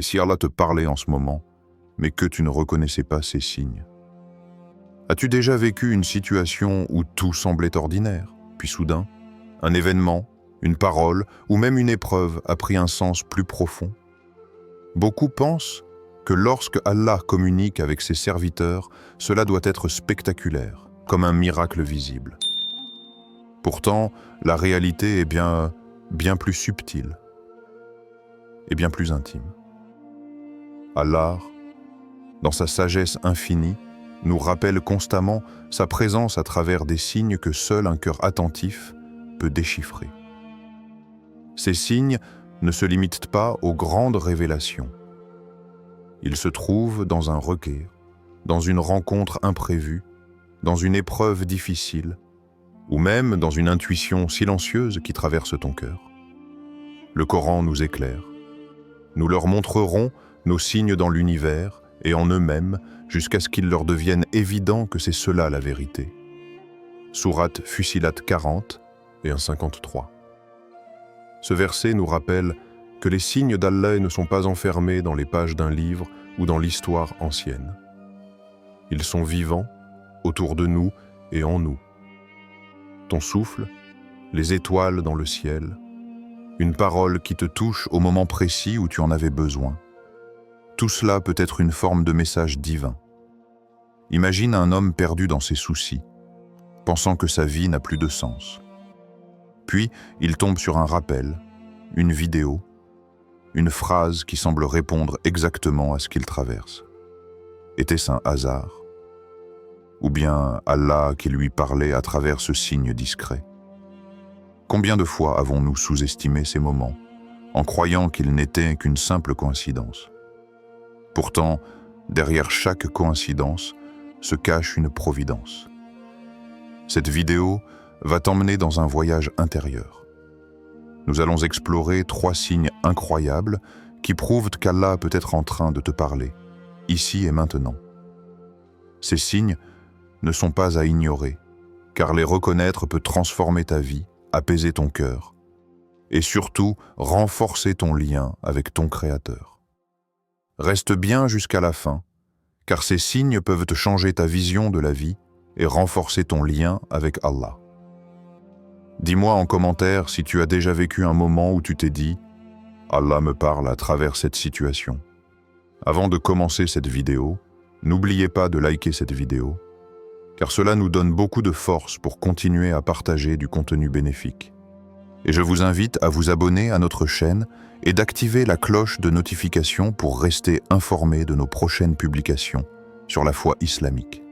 Et si Allah te parlait en ce moment, mais que tu ne reconnaissais pas ces signes? As-tu déjà vécu une situation où tout semblait ordinaire, puis soudain, un événement, une parole ou même une épreuve a pris un sens plus profond? Beaucoup pensent que lorsque Allah communique avec ses serviteurs, cela doit être spectaculaire, comme un miracle visible. Pourtant, la réalité est bien plus subtile et bien plus intime. Allah, dans sa sagesse infinie, nous rappelle constamment sa présence à travers des signes que seul un cœur attentif peut déchiffrer. Ces signes ne se limitent pas aux grandes révélations. Ils se trouvent dans un recueil, dans une rencontre imprévue, dans une épreuve difficile, ou même dans une intuition silencieuse qui traverse ton cœur. Le Coran nous éclaire. Nous leur montrerons nos signes dans l'univers et en eux-mêmes jusqu'à ce qu'il leur devienne évident que c'est cela la vérité. Sourate Fussilat 40 et 53. Ce verset nous rappelle que les signes d'Allah ne sont pas enfermés dans les pages d'un livre ou dans l'histoire ancienne. Ils sont vivants, autour de nous et en nous. Ton souffle, les étoiles dans le ciel, une parole qui te touche au moment précis où tu en avais besoin. Tout cela peut être une forme de message divin. Imagine un homme perdu dans ses soucis, pensant que sa vie n'a plus de sens. Puis, il tombe sur un rappel, une vidéo, une phrase qui semble répondre exactement à ce qu'il traverse. Était-ce un hasard? Ou bien Allah qui lui parlait à travers ce signe discret? Combien de fois avons-nous sous-estimé ces moments, en croyant qu'ils n'étaient qu'une simple coïncidence? Pourtant, derrière chaque coïncidence se cache une providence. Cette vidéo va t'emmener dans un voyage intérieur. Nous allons explorer 3 signes incroyables qui prouvent qu'Allah peut être en train de te parler, ici et maintenant. Ces signes ne sont pas à ignorer, car les reconnaître peut transformer ta vie, apaiser ton cœur, et surtout renforcer ton lien avec ton Créateur. Reste bien jusqu'à la fin, car ces signes peuvent te changer ta vision de la vie et renforcer ton lien avec Allah. Dis-moi en commentaire si tu as déjà vécu un moment où tu t'es dit « Allah me parle à travers cette situation ». Avant de commencer cette vidéo, n'oubliez pas de liker cette vidéo, car cela nous donne beaucoup de force pour continuer à partager du contenu bénéfique. Et je vous invite à vous abonner à notre chaîne et d'activer la cloche de notification pour rester informé de nos prochaines publications sur la foi islamique.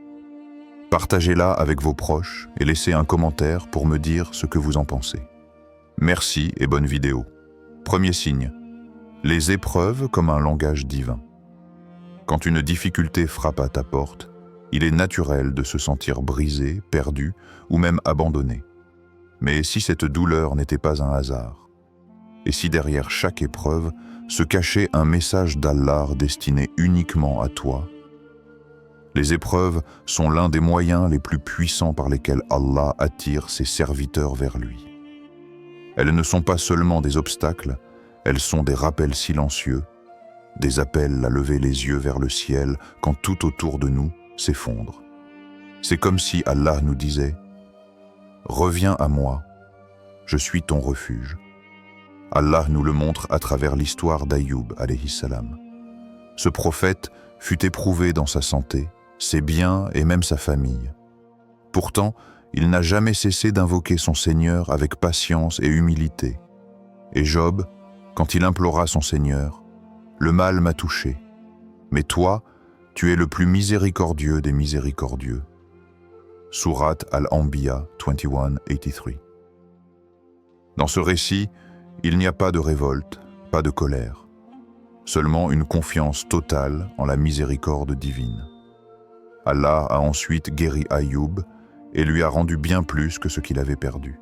Partagez-la avec vos proches et laissez un commentaire pour me dire ce que vous en pensez. Merci et bonne vidéo. Premier signe, les épreuves comme un langage divin. Quand une difficulté frappe à ta porte, il est naturel de se sentir brisé, perdu ou même abandonné. Mais si cette douleur n'était pas un hasard, et si derrière chaque épreuve se cachait un message d'Allah destiné uniquement à toi, les épreuves sont l'un des moyens les plus puissants par lesquels Allah attire ses serviteurs vers lui. Elles ne sont pas seulement des obstacles, elles sont des rappels silencieux, des appels à lever les yeux vers le ciel quand tout autour de nous s'effondre. C'est comme si Allah nous disait « Reviens à moi, je suis ton refuge ». Allah nous le montre à travers l'histoire d'Ayoub, alayhi salam. Ce prophète fut éprouvé dans sa santé, ses biens et même sa famille. Pourtant, il n'a jamais cessé d'invoquer son Seigneur avec patience et humilité. Et Job, quand il implora son Seigneur, « Le mal m'a touché, mais toi, tu es le plus miséricordieux des miséricordieux. » Sourate Al-Anbiya 21:83. Dans ce récit, il n'y a pas de révolte, pas de colère, seulement une confiance totale en la miséricorde divine. Allah a ensuite guéri Ayoub et lui a rendu bien plus que ce qu'il avait perdu.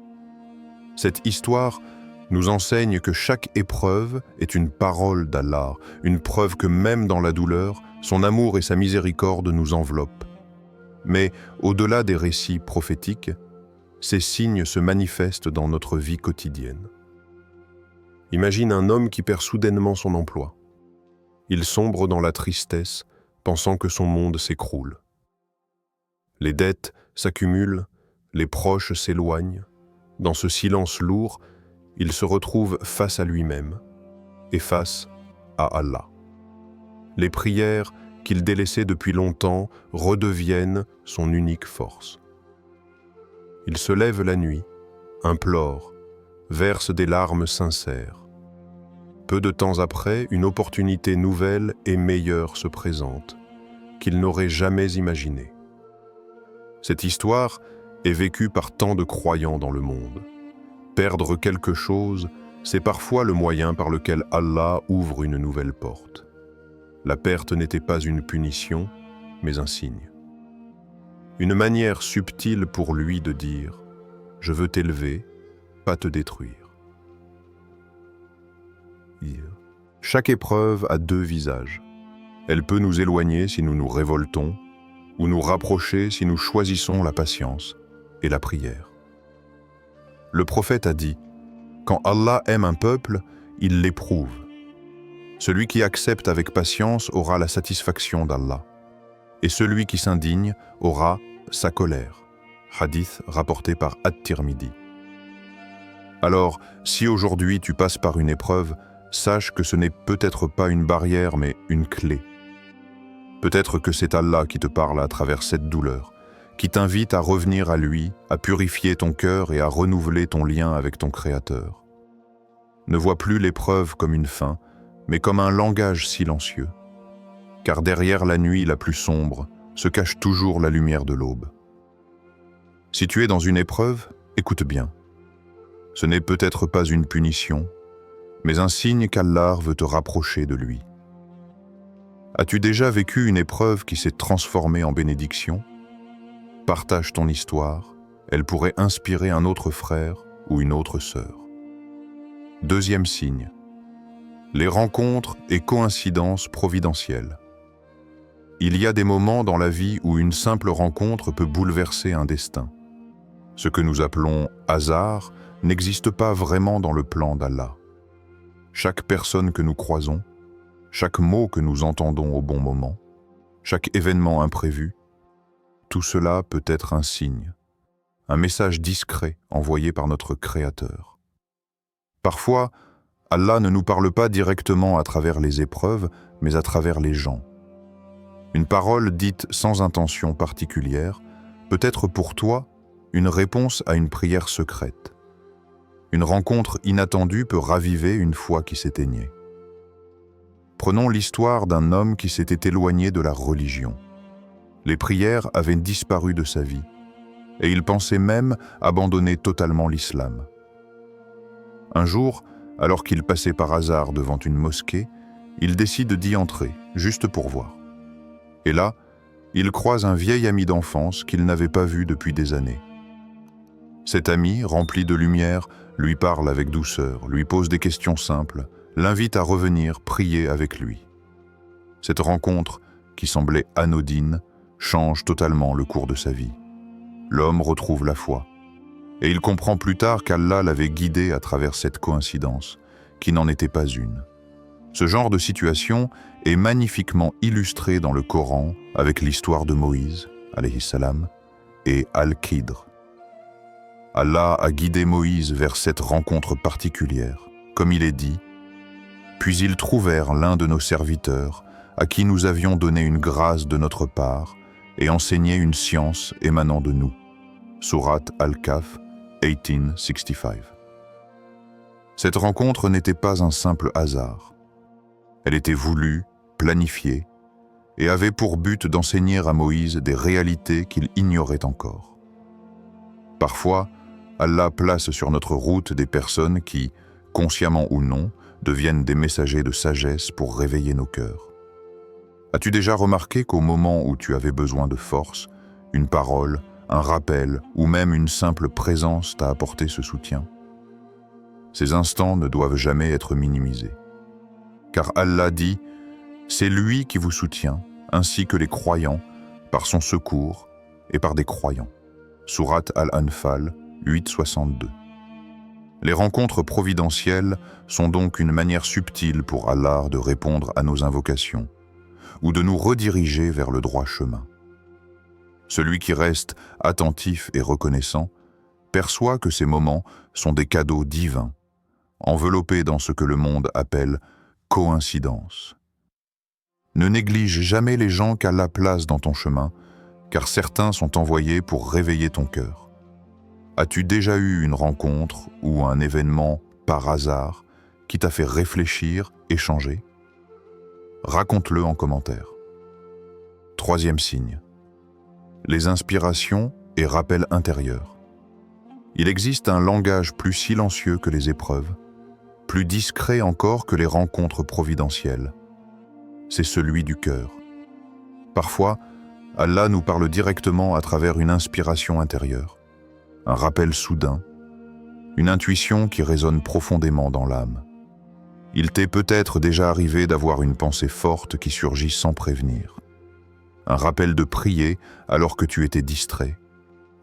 Cette histoire nous enseigne que chaque épreuve est une parole d'Allah, une preuve que même dans la douleur, son amour et sa miséricorde nous enveloppent. Mais au-delà des récits prophétiques, ces signes se manifestent dans notre vie quotidienne. Imagine un homme qui perd soudainement son emploi. Il sombre dans la tristesse, pensant que son monde s'écroule. Les dettes s'accumulent, les proches s'éloignent. Dans ce silence lourd, il se retrouve face à lui-même et face à Allah. Les prières qu'il délaissait depuis longtemps redeviennent son unique force. Il se lève la nuit, implore, verse des larmes sincères. Peu de temps après, une opportunité nouvelle et meilleure se présente, qu'il n'aurait jamais imaginée. Cette histoire est vécue par tant de croyants dans le monde. Perdre quelque chose, c'est parfois le moyen par lequel Allah ouvre une nouvelle porte. La perte n'était pas une punition, mais un signe. Une manière subtile pour lui de dire « Je veux t'élever, pas te détruire ». Chaque épreuve a deux visages. Elle peut nous éloigner si nous nous révoltons, ou nous rapprocher si nous choisissons la patience et la prière. Le prophète a dit « Quand Allah aime un peuple, il l'éprouve. Celui qui accepte avec patience aura la satisfaction d'Allah, et celui qui s'indigne aura sa colère. » Hadith rapporté par At-Tirmidhi. Alors, si aujourd'hui tu passes par une épreuve, sache que ce n'est peut-être pas une barrière, mais une clé. Peut-être que c'est Allah qui te parle à travers cette douleur, qui t'invite à revenir à lui, à purifier ton cœur et à renouveler ton lien avec ton Créateur. Ne vois plus l'épreuve comme une fin, mais comme un langage silencieux. Car derrière la nuit la plus sombre se cache toujours la lumière de l'aube. Si tu es dans une épreuve, écoute bien. Ce n'est peut-être pas une punition, mais un signe qu'Allah veut te rapprocher de lui. As-tu déjà vécu une épreuve qui s'est transformée en bénédiction? Partage ton histoire, elle pourrait inspirer un autre frère ou une autre sœur. Deuxième signe, les rencontres et coïncidences providentielles. Il y a des moments dans la vie où une simple rencontre peut bouleverser un destin. Ce que nous appelons hasard n'existe pas vraiment dans le plan d'Allah. Chaque personne que nous croisons, chaque mot que nous entendons au bon moment, chaque événement imprévu, tout cela peut être un signe, un message discret envoyé par notre Créateur. Parfois, Allah ne nous parle pas directement à travers les épreuves, mais à travers les gens. Une parole dite sans intention particulière peut être pour toi une réponse à une prière secrète. Une rencontre inattendue peut raviver une foi qui s'éteignait. Prenons l'histoire d'un homme qui s'était éloigné de la religion. Les prières avaient disparu de sa vie, et il pensait même abandonner totalement l'islam. Un jour, alors qu'il passait par hasard devant une mosquée, il décide d'y entrer, juste pour voir. Et là, il croise un vieil ami d'enfance qu'il n'avait pas vu depuis des années. Cet ami, rempli de lumière, lui parle avec douceur, lui pose des questions simples, l'invite à revenir prier avec lui. Cette rencontre, qui semblait anodine, change totalement le cours de sa vie. L'homme retrouve la foi. Et il comprend plus tard qu'Allah l'avait guidé à travers cette coïncidence, qui n'en était pas une. Ce genre de situation est magnifiquement illustré dans le Coran avec l'histoire de Moïse, alayhi salam, et Al-Khidr. Allah a guidé Moïse vers cette rencontre particulière, comme il est dit, « Puis ils trouvèrent l'un de nos serviteurs, à qui nous avions donné une grâce de notre part, et enseigné une science émanant de nous. » Surat Al-Kahf, 1865. Cette rencontre n'était pas un simple hasard. Elle était voulue, planifiée, et avait pour but d'enseigner à Moïse des réalités qu'il ignorait encore. Parfois, Allah place sur notre route des personnes qui, consciemment ou non, deviennent des messagers de sagesse pour réveiller nos cœurs. As-tu déjà remarqué qu'au moment où tu avais besoin de force, une parole, un rappel ou même une simple présence t'a apporté ce soutien? Ces instants ne doivent jamais être minimisés. Car Allah dit « C'est lui qui vous soutient, ainsi que les croyants, par son secours et par des croyants. » Surat Al-Anfal 8,62. Les rencontres providentielles sont donc une manière subtile pour Allah de répondre à nos invocations ou de nous rediriger vers le droit chemin. Celui qui reste attentif et reconnaissant perçoit que ces moments sont des cadeaux divins, enveloppés dans ce que le monde appelle coïncidence. Ne néglige jamais les gens qu'Allah place dans ton chemin, car certains sont envoyés pour réveiller ton cœur. As-tu déjà eu une rencontre ou un événement par hasard qui t'a fait réfléchir et changer? Raconte-le en commentaire. Troisième signe. Les inspirations et rappels intérieurs. Il existe un langage plus silencieux que les épreuves, plus discret encore que les rencontres providentielles. C'est celui du cœur. Parfois, Allah nous parle directement à travers une inspiration intérieure, un rappel soudain, une intuition qui résonne profondément dans l'âme. Il t'est peut-être déjà arrivé d'avoir une pensée forte qui surgit sans prévenir. Un rappel de prier alors que tu étais distrait.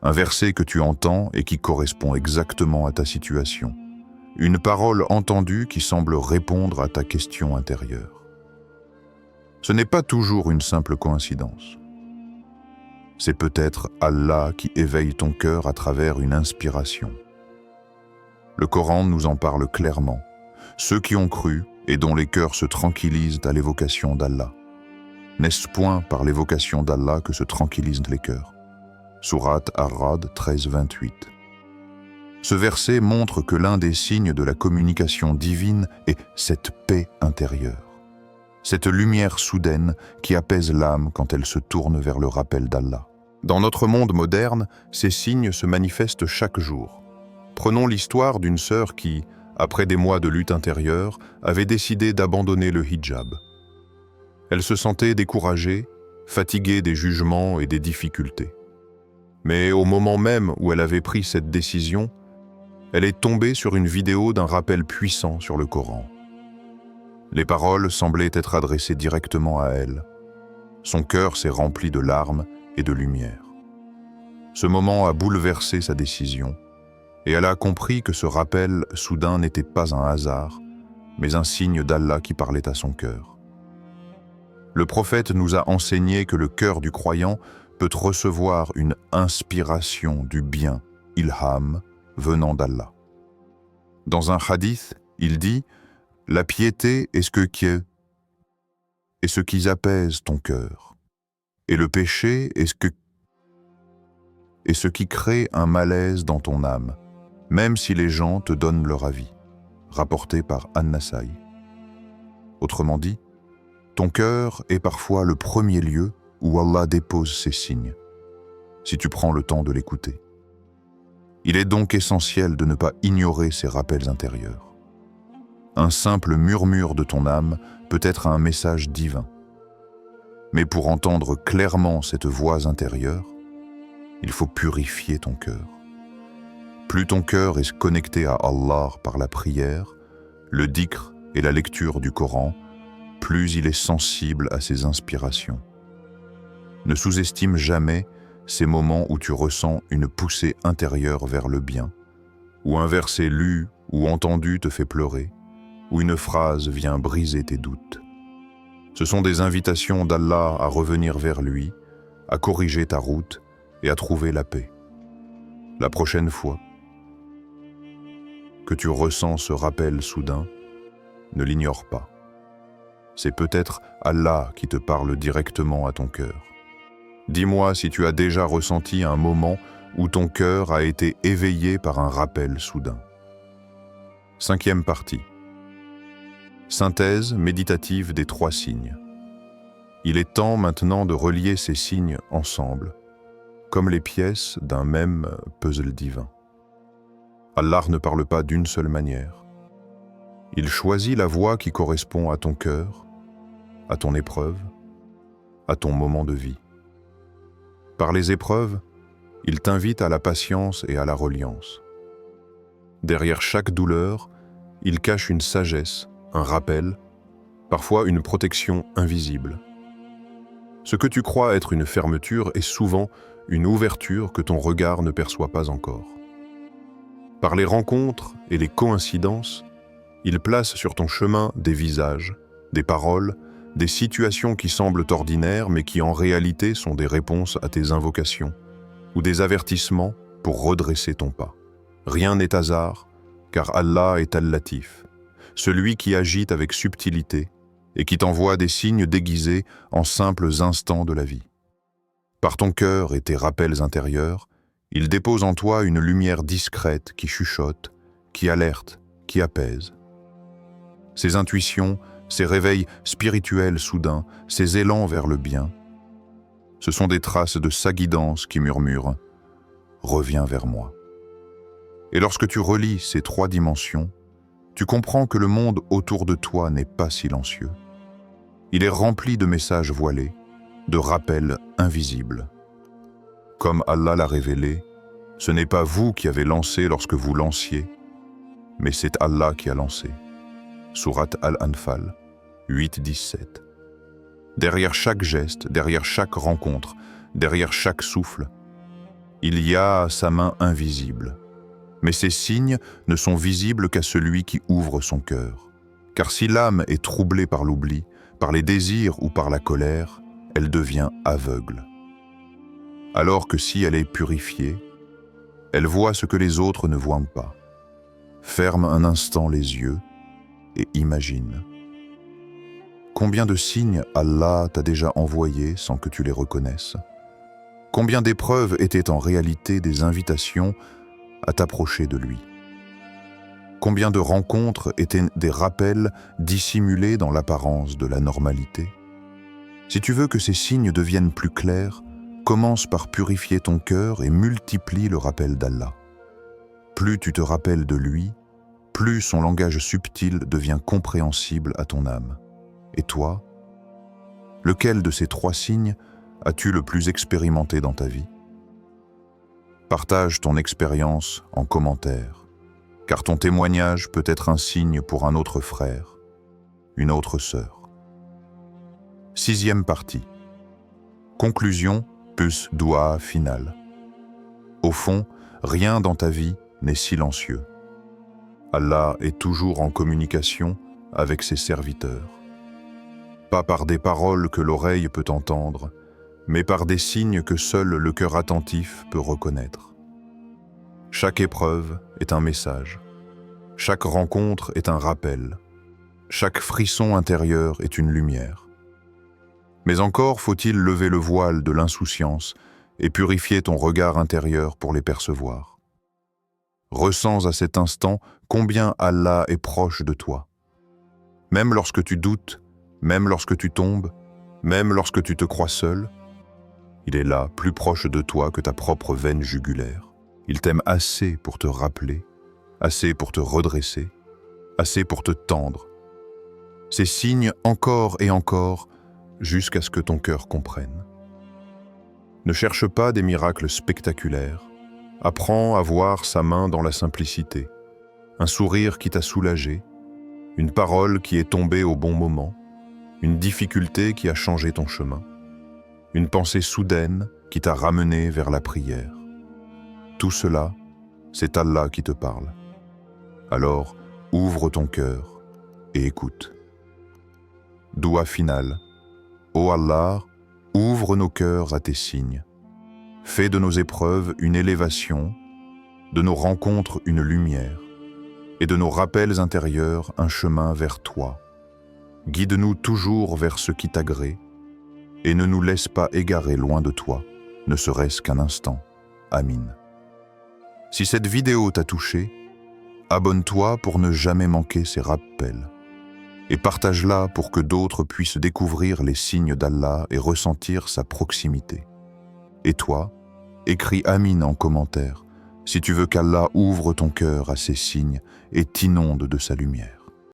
Un verset que tu entends et qui correspond exactement à ta situation. Une parole entendue qui semble répondre à ta question intérieure. Ce n'est pas toujours une simple coïncidence. C'est peut-être Allah qui éveille ton cœur à travers une inspiration. Le Coran nous en parle clairement. Ceux qui ont cru et dont les cœurs se tranquillisent à l'évocation d'Allah. N'est-ce point par l'évocation d'Allah que se tranquillisent les cœurs? Sourate Ar-Ra'd 13-28. Ce verset montre que l'un des signes de la communication divine est cette paix intérieure. Cette lumière soudaine qui apaise l'âme quand elle se tourne vers le rappel d'Allah. Dans notre monde moderne, ces signes se manifestent chaque jour. Prenons l'histoire d'une sœur qui, après des mois de lutte intérieure, avait décidé d'abandonner le hijab. Elle se sentait découragée, fatiguée des jugements et des difficultés. Mais au moment même où elle avait pris cette décision, elle est tombée sur une vidéo d'un rappel puissant sur le Coran. Les paroles semblaient être adressées directement à elle. Son cœur s'est rempli de larmes et de lumière. Ce moment a bouleversé sa décision, et elle a compris que ce rappel soudain n'était pas un hasard, mais un signe d'Allah qui parlait à son cœur. Le prophète nous a enseigné que le cœur du croyant peut recevoir une inspiration du bien, ilham, venant d'Allah. Dans un hadith, il dit « La piété est ce qui apaise ton cœur, et le péché est ce qui crée un malaise dans ton âme, même si les gens te donnent leur avis. » Rapporté par An-Nasaï. Autrement dit, ton cœur est parfois le premier lieu où Allah dépose ses signes, si tu prends le temps de l'écouter. Il est donc essentiel de ne pas ignorer ces rappels intérieurs. Un simple murmure de ton âme peut être un message divin. Mais pour entendre clairement cette voix intérieure, il faut purifier ton cœur. Plus ton cœur est connecté à Allah par la prière, le dhikr et la lecture du Coran, plus il est sensible à ses inspirations. Ne sous-estime jamais ces moments où tu ressens une poussée intérieure vers le bien, où un verset lu ou entendu te fait pleurer, où une phrase vient briser tes doutes. Ce sont des invitations d'Allah à revenir vers lui, à corriger ta route et à trouver la paix. La prochaine fois que tu ressens ce rappel soudain, ne l'ignore pas. C'est peut-être Allah qui te parle directement à ton cœur. Dis-moi si tu as déjà ressenti un moment où ton cœur a été éveillé par un rappel soudain. Cinquième partie. Synthèse méditative des 3 signes. Il est temps maintenant de relier ces signes ensemble, comme les pièces d'un même puzzle divin. Allah ne parle pas d'une seule manière. Il choisit la voie qui correspond à ton cœur, à ton épreuve, à ton moment de vie. Par les épreuves, il t'invite à la patience et à la reliance. Derrière chaque douleur, il cache une sagesse, un rappel, parfois une protection invisible. Ce que tu crois être une fermeture est souvent une ouverture que ton regard ne perçoit pas encore. Par les rencontres et les coïncidences, il place sur ton chemin des visages, des paroles, des situations qui semblent ordinaires mais qui en réalité sont des réponses à tes invocations ou des avertissements pour redresser ton pas. Rien n'est hasard, car Allah est Al-Latif, celui qui agite avec subtilité et qui t'envoie des signes déguisés en simples instants de la vie. Par ton cœur et tes rappels intérieurs, il dépose en toi une lumière discrète qui chuchote, qui alerte, qui apaise. Ces intuitions, ces réveils spirituels soudains, ces élans vers le bien, ce sont des traces de sa guidance qui murmurent « Reviens vers moi ». Et lorsque tu relis ces 3 dimensions, tu comprends que le monde autour de toi n'est pas silencieux. Il est rempli de messages voilés, de rappels invisibles. Comme Allah l'a révélé, ce n'est pas vous qui avez lancé lorsque vous lanciez, mais c'est Allah qui a lancé. Sourate Al-Anfal 8-17. Derrière chaque geste, derrière chaque rencontre, derrière chaque souffle, il y a sa main invisible. Mais ces signes ne sont visibles qu'à celui qui ouvre son cœur. Car si l'âme est troublée par l'oubli, par les désirs ou par la colère, elle devient aveugle. Alors que si elle est purifiée, elle voit ce que les autres ne voient pas. Ferme un instant les yeux et imagine. Combien de signes Allah t'a déjà envoyés sans que tu les reconnaisses? Combien d'épreuves étaient en réalité des invitations à t'approcher de lui? Combien de rencontres étaient des rappels dissimulés dans l'apparence de la normalité? Si tu veux que ces signes deviennent plus clairs, commence par purifier ton cœur et multiplie le rappel d'Allah. Plus tu te rappelles de lui, plus son langage subtil devient compréhensible à ton âme. Et toi, lequel de ces 3 signes as-tu le plus expérimenté dans ta vie? Partage ton expérience en commentaire, car ton témoignage peut être un signe pour un autre frère, une autre sœur. 6e partie. Conclusion plus doua final. Au fond, rien dans ta vie n'est silencieux. Allah est toujours en communication avec ses serviteurs. Pas par des paroles que l'oreille peut entendre, mais par des signes que seul le cœur attentif peut reconnaître. Chaque épreuve est un message. Chaque rencontre est un rappel. Chaque frisson intérieur est une lumière. Mais encore faut-il lever le voile de l'insouciance et purifier ton regard intérieur pour les percevoir. Ressens à cet instant combien Allah est proche de toi. Même lorsque tu doutes, même lorsque tu tombes, même lorsque tu te crois seul, il est là, plus proche de toi que ta propre veine jugulaire. Il t'aime assez pour te rappeler, assez pour te redresser, assez pour te tendre. Ces signes encore et encore, jusqu'à ce que ton cœur comprenne. Ne cherche pas des miracles spectaculaires. Apprends à voir sa main dans la simplicité, un sourire qui t'a soulagé, une parole qui est tombée au bon moment, une difficulté qui a changé ton chemin, une pensée soudaine qui t'a ramené vers la prière. Tout cela, c'est Allah qui te parle. Alors, ouvre ton cœur et écoute. Doua finale. Ô Allah, ouvre nos cœurs à tes signes. Fais de nos épreuves une élévation, de nos rencontres une lumière, et de nos rappels intérieurs un chemin vers toi. Guide-nous toujours vers ce qui t'agrée, et ne nous laisse pas égarer loin de toi, ne serait-ce qu'un instant. Amin. Si cette vidéo t'a touché, abonne-toi pour ne jamais manquer ces rappels. Et partage-la pour que d'autres puissent découvrir les signes d'Allah et ressentir sa proximité. Et toi, écris Amin en commentaire si tu veux qu'Allah ouvre ton cœur à ces signes et t'inonde de sa lumière.